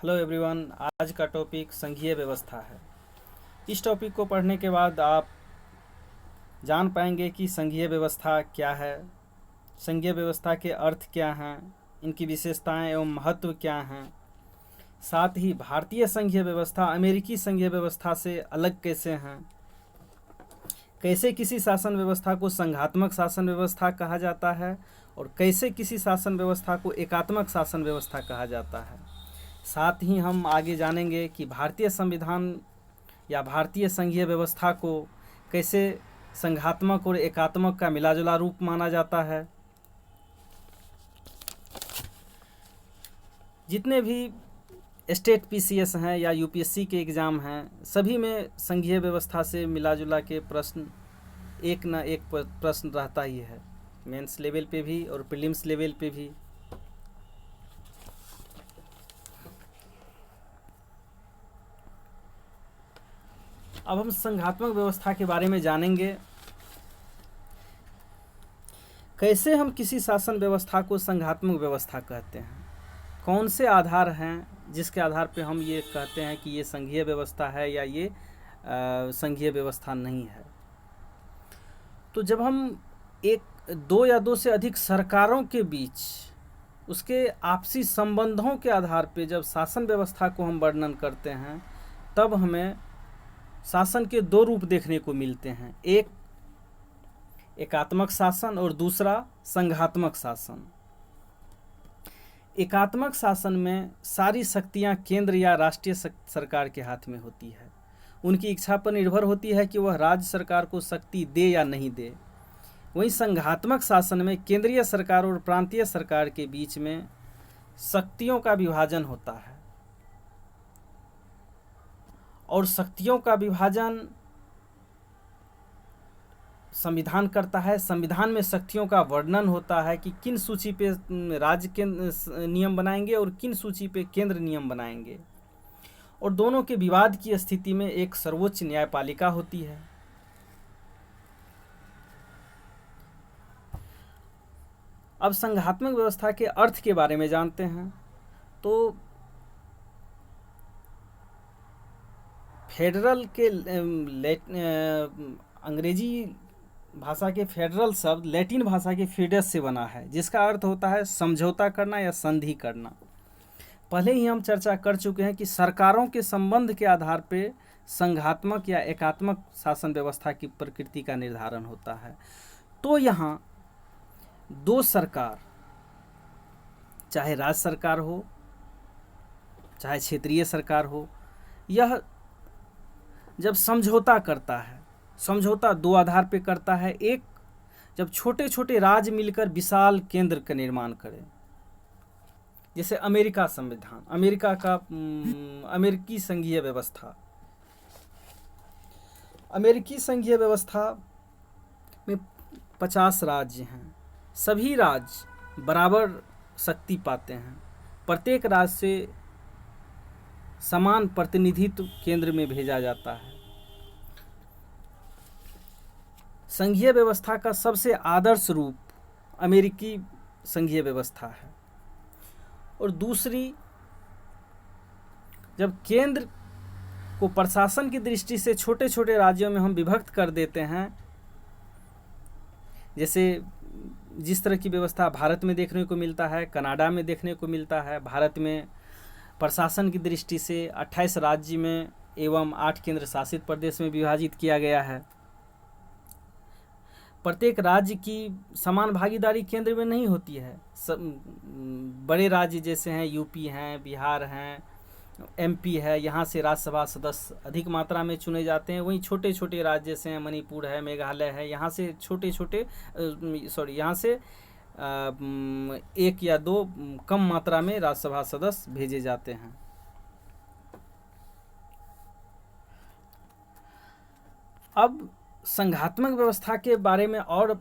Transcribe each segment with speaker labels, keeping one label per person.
Speaker 1: Hello everyone. आज का topic संघीय व्यवस्था है। इस टॉपिक को पढ़ने के बाद आप जान पाएंगे कि संघीय व्यवस्था क्या है, संघीय व्यवस्था के अर्थ क्या हैं, इनकी विशेषताएं एवं महत्व क्या हैं। साथ ही भारतीय संघीय व्यवस्था अमेरिकी संघीय व्यवस्था से अलग कैसे हैं, कैसे किसी शासन व्यवस्था को संघात्मक शासन व्यवस्था कहा जाता है और कैसे किसी शासन व्यवस्था को एकात्मक शासन व्यवस्था कहा जाता है। साथ ही हम आगे जानेंगे कि भारतीय संविधान या भारतीय संघीय व्यवस्था को कैसे संघात्मक और एकात्मक का मिलाजुला रूप माना जाता है। जितने भी स्टेट पीसीएस हैं या यूपीएससी के एग्ज़ाम हैं, सभी में संघीय व्यवस्था से मिलाजुला के प्रश्न एक न एक प्रश्न रहता ही है, मेंस लेवल पे भी और प्रीलिम्स लेवल पे भी। अब हम संघात्मक व्यवस्था के बारे में जानेंगे। कैसे हम किसी शासन व्यवस्था को संघात्मक व्यवस्था कहते हैं, कौन से आधार हैं जिसके आधार पे हम ये कहते हैं कि ये संघीय व्यवस्था है या ये संघीय व्यवस्था नहीं है। तो जब हम दो या दो से अधिक सरकारों के बीच उसके आपसी संबंधों के आधार पे जब शासन व्यवस्था को हम वर्णन करते हैं, तब हमें शासन के दो रूप देखने को मिलते हैं, एक एकात्मक शासन और दूसरा संघात्मक शासन। एकात्मक शासन में सारी शक्तियां केंद्र या राष्ट्रीय सरकार के हाथ में होती है। उनकी इच्छा पर निर्भर होती है कि वह राज्य सरकार को शक्ति दे या नहीं दे। वहीं संघात्मक शासन में केंद्रीय सरकार और प्रांतीय सरकार के बीच में शक्तियों का विभाजन होता है और शक्तियों का विभाजन संविधान करता है। संविधान में शक्तियों का वर्णन होता है कि किन सूची पे राज्य के नियम बनाएंगे और किन सूची पे केंद्र नियम बनाएंगे, और दोनों के विवाद की स्थिति में एक सर्वोच्च न्यायपालिका होती है। अब संघात्मक व्यवस्था के अर्थ के बारे में जानते हैं। तो फेडरल के अंग्रेजी भाषा के फेडरल शब्द लैटिन भाषा के फीडस से बना है, जिसका अर्थ होता है समझौता करना या संधि करना। पहले ही हम चर्चा कर चुके हैं कि सरकारों के संबंध के आधार पे संघात्मक या एकात्मक शासन व्यवस्था की प्रकृति का निर्धारण होता है। तो यहाँ दो सरकार, चाहे राज्य सरकार हो चाहे क्षेत्रीय सरकार हो, यह जब समझौता करता है, समझौता दो आधार पे करता है। एक, जब छोटे छोटे राज्य मिलकर विशाल केंद्र का निर्माण करें, जैसे अमेरिका संविधान, अमेरिका का अमेरिकी संघीय व्यवस्था। अमेरिकी संघीय व्यवस्था में 50 राज्य हैं। सभी राज्य बराबर शक्ति पाते हैं। प्रत्येक राज्य से समान प्रतिनिधित्व केंद्र में भेजा जाता है। संघीय व्यवस्था का सबसे आदर्श रूप अमेरिकी संघीय व्यवस्था है। और दूसरी, जब केंद्र को प्रशासन की दृष्टि से छोटे छोटे राज्यों में हम विभक्त कर देते हैं, जैसे जिस तरह की व्यवस्था भारत में देखने को मिलता है, कनाडा में देखने को मिलता है। भारत में प्रशासन की दृष्टि से 28 राज्य में एवं 8 केंद्र शासित प्रदेश में विभाजित किया गया है। प्रत्येक राज्य की समान भागीदारी केंद्र में नहीं होती है। बड़े राज्य जैसे हैं, यूपी हैं, बिहार हैं, एमपी है, यहाँ से राज्यसभा सदस्य अधिक मात्रा में चुने जाते हैं। वहीं छोटे छोटे राज्य जैसे हैं, मणिपुर है, मेघालय है, यहाँ से यहाँ से 1 या 2 कम मात्रा में राज्यसभा सदस्य भेजे जाते हैं। अब संघात्मक व्यवस्था के बारे में और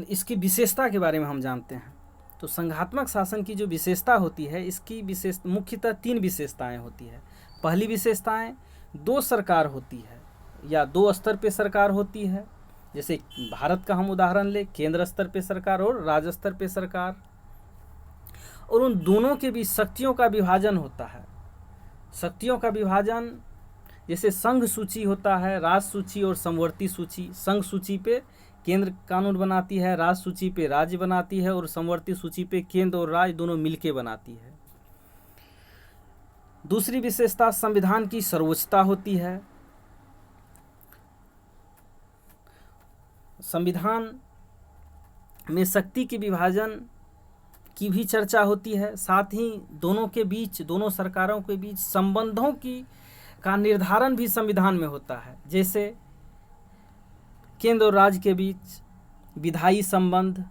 Speaker 1: इसकी विशेषता के बारे में हम जानते हैं। तो संघात्मक शासन की जो विशेषता होती है, इसकी मुख्यतः 3 विशेषताएं होती है। पहली विशेषताएं, 2 सरकार होती है या 2 स्तर पे सरकार होती है। जैसे भारत का हम उदाहरण ले, केंद्र स्तर पे सरकार और राज्य स्तर पे सरकार। और उन दोनों के बीच शक्तियों का विभाजन होता है। शक्तियों का विभाजन जैसे संघ सूची होता है, राज सूची और समवर्ती सूची। संघ सूची पे केंद्र कानून बनाती है, राज सूची पे राज्य बनाती है और समवर्ती सूची पे केंद्र और राज्य दोनों मिलके बनाती है। दूसरी विशेषता संविधान की सर्वोच्चता होती है। संविधान में शक्ति के विभाजन की भी चर्चा होती है। साथ ही दोनों के बीच, दोनों सरकारों के बीच संबंधों का निर्धारण भी संविधान में होता है। जैसे केंद्र और राज्य के बीच विधायी संबंध,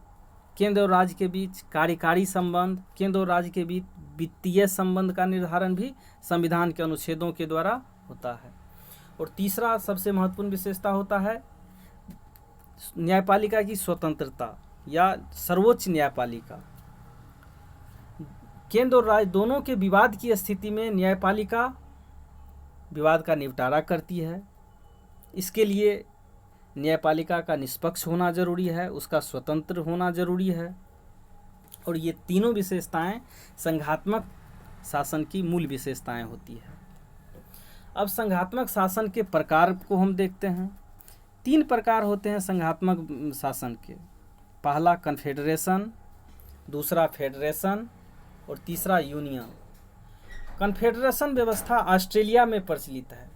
Speaker 1: केंद्र और राज्य के बीच कार्यकारी संबंध, केंद्र और राज्य के बीच वित्तीय संबंध का निर्धारण भी संविधान के अनुच्छेदों के द्वारा होता है। और तीसरा सबसे महत्वपूर्ण विशेषता होता है न्यायपालिका की स्वतंत्रता या सर्वोच्च न्यायपालिका। केंद्र और राज्य दोनों के विवाद की स्थिति में न्यायपालिका विवाद का निपटारा करती है। इसके लिए न्यायपालिका का निष्पक्ष होना जरूरी है, उसका स्वतंत्र होना जरूरी है। और ये तीनों विशेषताएं संघात्मक शासन की मूल विशेषताएं होती है। अब संघात्मक शासन के प्रकार को हम देखते हैं। 3 प्रकार होते हैं संघात्मक शासन के। पहला कन्फेडरेशन, दूसरा फेडरेशन और तीसरा यूनियन। कन्फेडरेशन व्यवस्था ऑस्ट्रेलिया में प्रचलित है।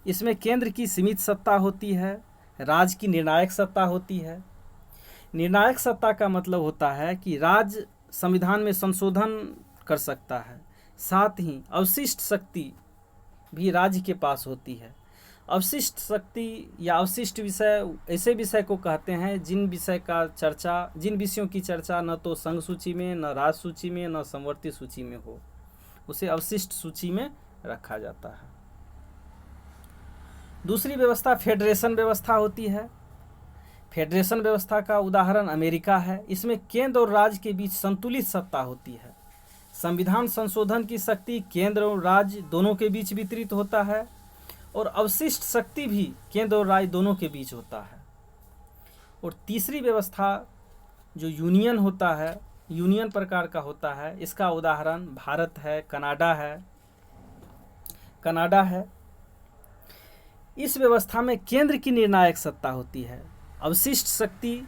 Speaker 1: इसमें केंद्र की सीमित सत्ता होती है, राज्य की निर्णायक सत्ता होती है। निर्णायक सत्ता का मतलब होता है कि राज्य संविधान में संशोधन कर सकता है। साथ ही अवशिष्ट शक्ति भी राज्य के पास होती है। अवशिष्ट शक्ति या अवशिष्ट विषय ऐसे विषय को कहते हैं जिन विषयों की चर्चा न तो संघ सूची में, न राज्य सूची में, न समवर्ती सूची में हो, उसे अवशिष्ट सूची में रखा जाता है। दूसरी व्यवस्था फेडरेशन व्यवस्था होती है। फेडरेशन व्यवस्था का उदाहरण अमेरिका है। इसमें केंद्र और राज्य के बीच संतुलित सत्ता होती है। संविधान संशोधन की शक्ति केंद्र और राज्य दोनों के बीच वितरित होता है और अवशिष्ट शक्ति भी केंद्र और राज्य दोनों के बीच होता है। और तीसरी व्यवस्था जो यूनियन होता है, यूनियन प्रकार का होता है, इसका उदाहरण भारत है, कनाडा है। इस व्यवस्था में केंद्र की निर्णायक सत्ता होती है, अवशिष्ट शक्ति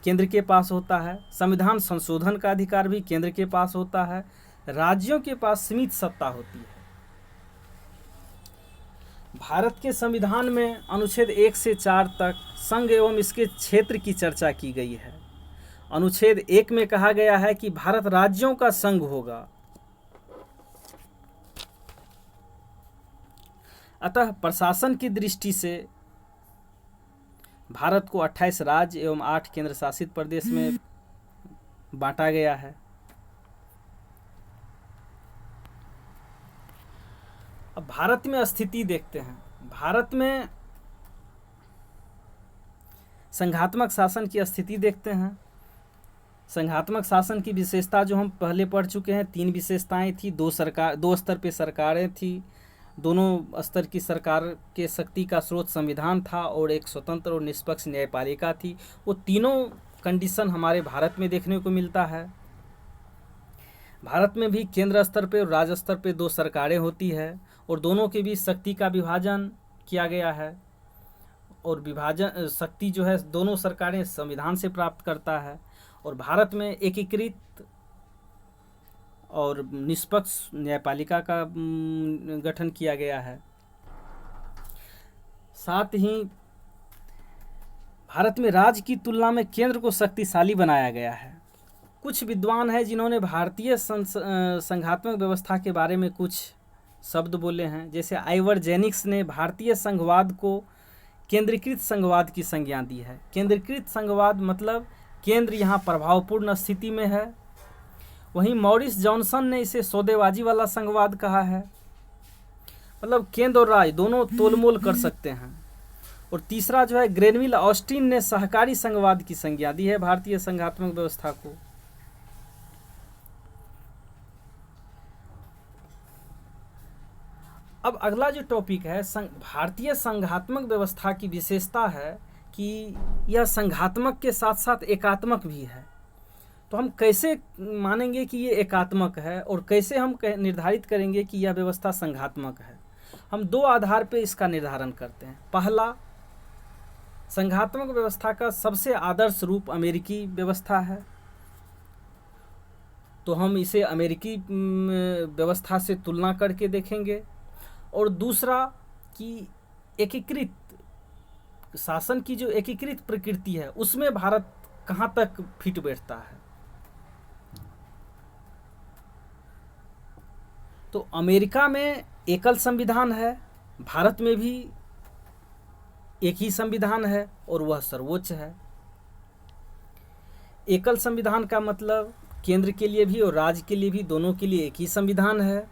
Speaker 1: केंद्र के पास होता है, संविधान संशोधन का अधिकार भी केंद्र के पास होता है, राज्यों के पास सीमित सत्ता होती है। भारत के संविधान में अनुच्छेद 1 से 4 तक संघ एवं इसके क्षेत्र की चर्चा की गई है। अनुच्छेद 1 में कहा गया है कि भारत राज्यों का संघ होगा। अतः प्रशासन की दृष्टि से भारत को 28 राज्य एवं 8 केंद्र शासित प्रदेश में बांटा गया है। अब भारत में स्थिति देखते हैं। भारत में संघात्मक शासन की स्थिति देखते हैं। संघात्मक शासन की विशेषता जो हम पहले पढ़ चुके हैं, 3 विशेषताएं थी। 2 स्तर पे सरकारें थी, दोनों स्तर की सरकार के शक्ति का स्रोत संविधान था और एक स्वतंत्र और निष्पक्ष न्यायपालिका थी। वो तीनों कंडीशन हमारे भारत में देखने को मिलता है। भारत में भी केंद्र स्तर पे और राज्य स्तर पे 2 सरकारें होती है और दोनों के बीच शक्ति का विभाजन किया गया है। और विभाजन शक्ति जो है दोनों सरकारें संविधान से प्राप्त करता है। और भारत में एकीकृत और निष्पक्ष न्यायपालिका का गठन किया गया है। साथ ही भारत में राज्य की तुलना में केंद्र को शक्तिशाली बनाया गया है। कुछ विद्वान हैं जिन्होंने भारतीय संघात्मक व्यवस्था के बारे में कुछ शब्द बोले हैं। जैसे आइवर जेनिक्स ने भारतीय संघवाद को केंद्रीकृत संघवाद की संज्ञा दी है। केंद्रीकृत संघवाद मतलब केंद्र यहाँ प्रभावपूर्ण स्थिति में है। वहीं मॉरिस जॉनसन ने इसे सौदेबाजी वाला संघवाद कहा है, मतलब केंद्र और राज्य दोनों तोलमोल कर सकते हैं। और तीसरा जो है ग्रेनविल ऑस्टिन ने सहकारी संघवाद की संज्ञा दी है भारतीय संघात्मक व्यवस्था को। अब अगला जो टॉपिक है भारतीय संघात्मक व्यवस्था की विशेषता है कि यह संघात्मक के साथ साथ एकात्मक भी है। तो हम कैसे मानेंगे कि ये एकात्मक है और कैसे हम निर्धारित करेंगे कि यह व्यवस्था संघात्मक है? हम दो आधार पे इसका निर्धारण करते हैं। पहला, संघात्मक व्यवस्था का सबसे आदर्श रूप अमेरिकी व्यवस्था है, तो हम इसे अमेरिकी व्यवस्था से तुलना करके देखेंगे। और दूसरा कि एकीकृत शासन की जो एकीकृत प्रकृति है उसमें भारत कहाँ तक फिट बैठता है। तो अमेरिका में एकल संविधान है, भारत में भी एक ही संविधान है और वह सर्वोच्च है। एकल संविधान का मतलब केंद्र के लिए भी और राज्य के लिए भी, दोनों के लिए एक ही संविधान है।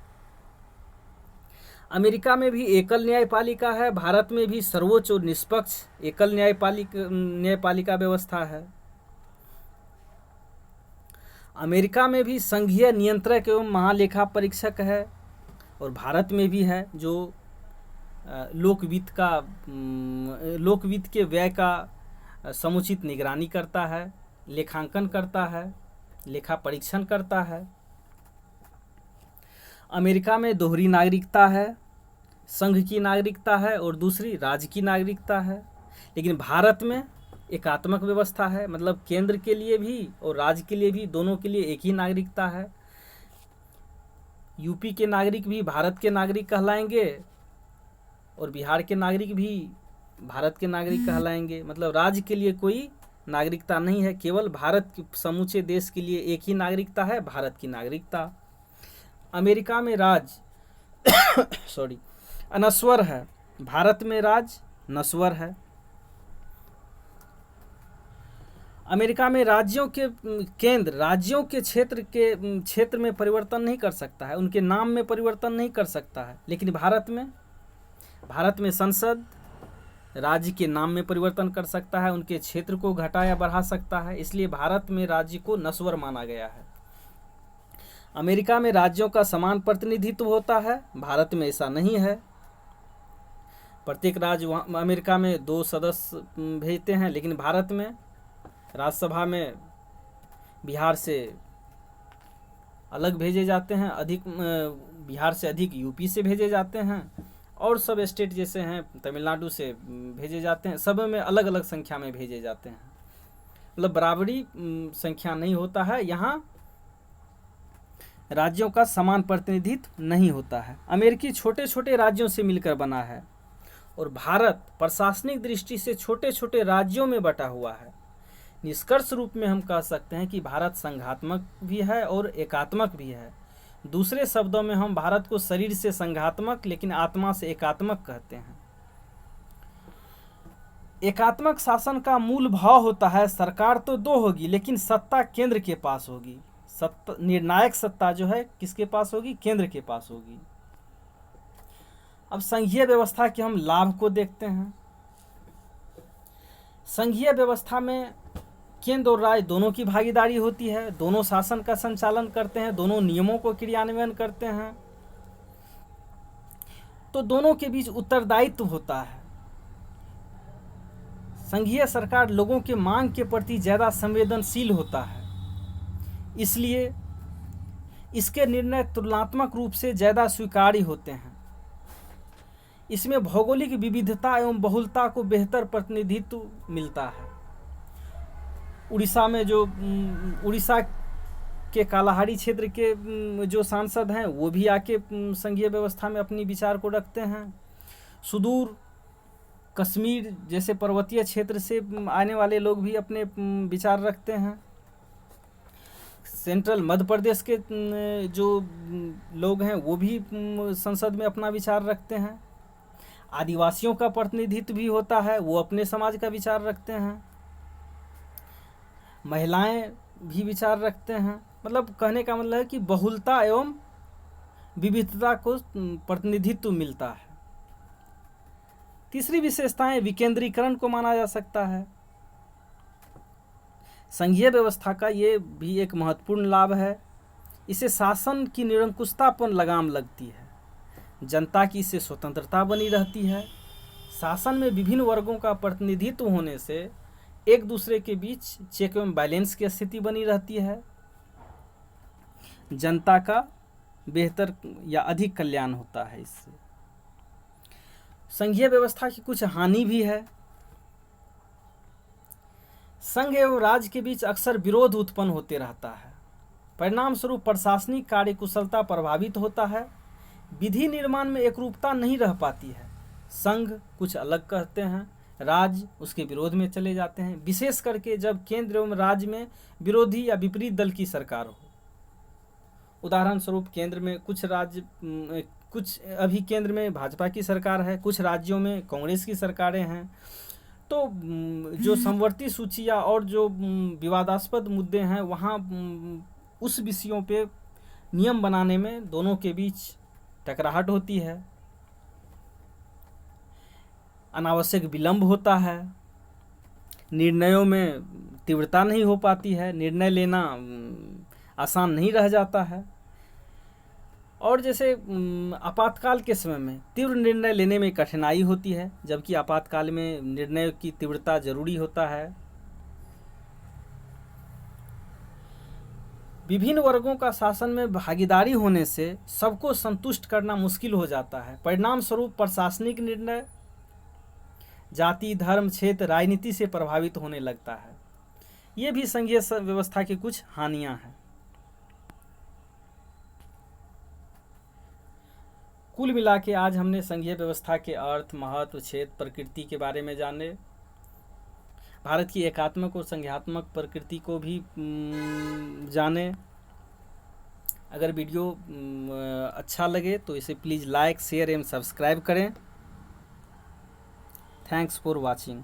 Speaker 1: अमेरिका में भी एकल न्यायपालिका है, भारत में भी सर्वोच्च और निष्पक्ष एकल न्यायपालिका व्यवस्था है। अमेरिका में भी संघीय नियंत्रक एवं महालेखा परीक्षक है और भारत में भी है, जो लोकवित्त के व्यय का समुचित निगरानी करता है, लेखांकन करता है, लेखा परीक्षण करता है। अमेरिका में दोहरी नागरिकता है, संघ की नागरिकता है और दूसरी राज्य की नागरिकता है। लेकिन भारत में एकात्मक व्यवस्था है, मतलब केंद्र के लिए भी और राज्य के लिए भी, दोनों के लिए एक ही नागरिकता है। यूपी के नागरिक भी भारत के नागरिक कहलाएंगे और बिहार के नागरिक भी भारत के नागरिक कहलाएंगे। मतलब राज्य के लिए कोई नागरिकता नहीं है, केवल भारत के समूचे देश के लिए एक ही नागरिकता है, भारत की नागरिकता। अमेरिका में राज्य अनस्वर है, भारत में राज्य नस्वर है। अमेरिका में राज्यों के केंद्र राज्यों के क्षेत्र में परिवर्तन नहीं कर सकता है, उनके नाम में परिवर्तन नहीं कर सकता है। लेकिन भारत में संसद राज्य के नाम में परिवर्तन कर सकता है, उनके क्षेत्र को घटा या बढ़ा सकता है। इसलिए भारत में राज्य को नस्वर माना गया है। अमेरिका में राज्यों का समान प्रतिनिधित्व होता है, भारत में ऐसा नहीं है। प्रत्येक राज्य अमेरिका में 2 सदस्य भेजते हैं, लेकिन भारत में राज्यसभा में बिहार से अलग भेजे जाते हैं, बिहार से अधिक यूपी से भेजे जाते हैं और सब स्टेट जैसे हैं तमिलनाडु से भेजे जाते हैं। सब में अलग अलग संख्या में भेजे जाते हैं, मतलब बराबरी संख्या नहीं होता है। यहाँ राज्यों का समान प्रतिनिधित्व नहीं होता है। अमेरिकी छोटे छोटे राज्यों से मिलकर बना है और भारत प्रशासनिक दृष्टि से छोटे छोटे राज्यों में बटा हुआ है। निष्कर्ष रूप में हम कह सकते हैं कि भारत संघात्मक भी है और एकात्मक भी है। दूसरे शब्दों में हम भारत को शरीर से संघात्मक लेकिन आत्मा से एकात्मक कहते हैं। एकात्मक शासन का मूल भाव होता है सरकार तो 2 होगी लेकिन सत्ता केंद्र के पास होगी। निर्णायक सत्ता जो है किसके पास होगी? केंद्र के पास होगी। अब संघीय व्यवस्था के हम लाभ को देखते हैं। संघीय व्यवस्था में केंद्र और राज्य दोनों की भागीदारी होती है, दोनों शासन का संचालन करते हैं, दोनों नियमों को क्रियान्वयन करते हैं, तो दोनों के बीच उत्तरदायित्व होता है। संघीय सरकार लोगों के मांग के प्रति ज़्यादा संवेदनशील होता है, इसलिए इसके निर्णय तुलनात्मक रूप से ज़्यादा स्वीकार्य होते हैं। इसमें भौगोलिक विविधता एवं बहुलता को बेहतर प्रतिनिधित्व मिलता है। उड़ीसा के कालाहारी क्षेत्र के जो सांसद हैं वो भी आके संघीय व्यवस्था में अपनी विचार को रखते हैं। सुदूर कश्मीर जैसे पर्वतीय क्षेत्र से आने वाले लोग भी अपने विचार रखते हैं। सेंट्रल मध्य प्रदेश के जो लोग हैं वो भी संसद में अपना विचार रखते हैं। आदिवासियों का प्रतिनिधित्व भी होता है, वो अपने समाज का विचार रखते हैं। महिलाएं भी विचार रखते हैं। मतलब कहने का मतलब है कि बहुलता एवं विविधता को प्रतिनिधित्व मिलता है। तीसरी विशेषताएं विकेंद्रीकरण को माना जा सकता है। संघीय व्यवस्था का ये भी एक महत्वपूर्ण लाभ है। इसे शासन की निरंकुशता पर लगाम लगती है, जनता की इससे स्वतंत्रता बनी रहती है। शासन में विभिन्न वर्गों का प्रतिनिधित्व होने से एक दूसरे के बीच चेक एवं बैलेंस की स्थिति बनी रहती है, जनता का बेहतर या अधिक कल्याण होता है इससे। संघीय व्यवस्था की कुछ हानि भी है। संघ एवं राज्य के बीच अक्सर विरोध उत्पन्न होते रहता है। परिणाम स्वरूप प्रशासनिक कार्यकुशलता प्रभावित होता है। विधि निर्माण में एकरूपता नहीं रह पाती है। संघ कुछ अलग कहते हैं, राज्य उसके विरोध में चले जाते हैं, विशेष करके जब केंद्र एवं राज्य में विरोधी या विपरीत दल की सरकार हो। उदाहरण स्वरूप केंद्र में कुछ अभी केंद्र में भाजपा की सरकार है, कुछ राज्यों में कांग्रेस की सरकारें हैं। तो जो समवर्ती सूची या और जो विवादास्पद मुद्दे हैं वहाँ उस विषयों पे नियम बनाने में दोनों के बीच टकराहट होती है, अनावश्यक विलंब होता है, निर्णयों में तीव्रता नहीं हो पाती है, निर्णय लेना आसान नहीं रह जाता है। और जैसे आपातकाल के समय में तीव्र निर्णय लेने में कठिनाई होती है, जबकि आपातकाल में निर्णय की तीव्रता जरूरी होता है। विभिन्न वर्गों का शासन में भागीदारी होने से सबको संतुष्ट करना मुश्किल हो जाता है। परिणाम स्वरूप प्रशासनिक निर्णय जाति, धर्म, क्षेत्र, राजनीति से प्रभावित होने लगता है। ये भी संघीय व्यवस्था की कुछ हानियां हैं। कुल मिला के आज हमने संघीय व्यवस्था के अर्थ, महत्व, क्षेत्र, प्रकृति के बारे में जाने। भारत की एकात्मक और संघात्मक प्रकृति को भी जाने। अगर वीडियो अच्छा लगे तो इसे प्लीज़ लाइक, शेयर एवं सब्सक्राइब करें। Thanks for watching.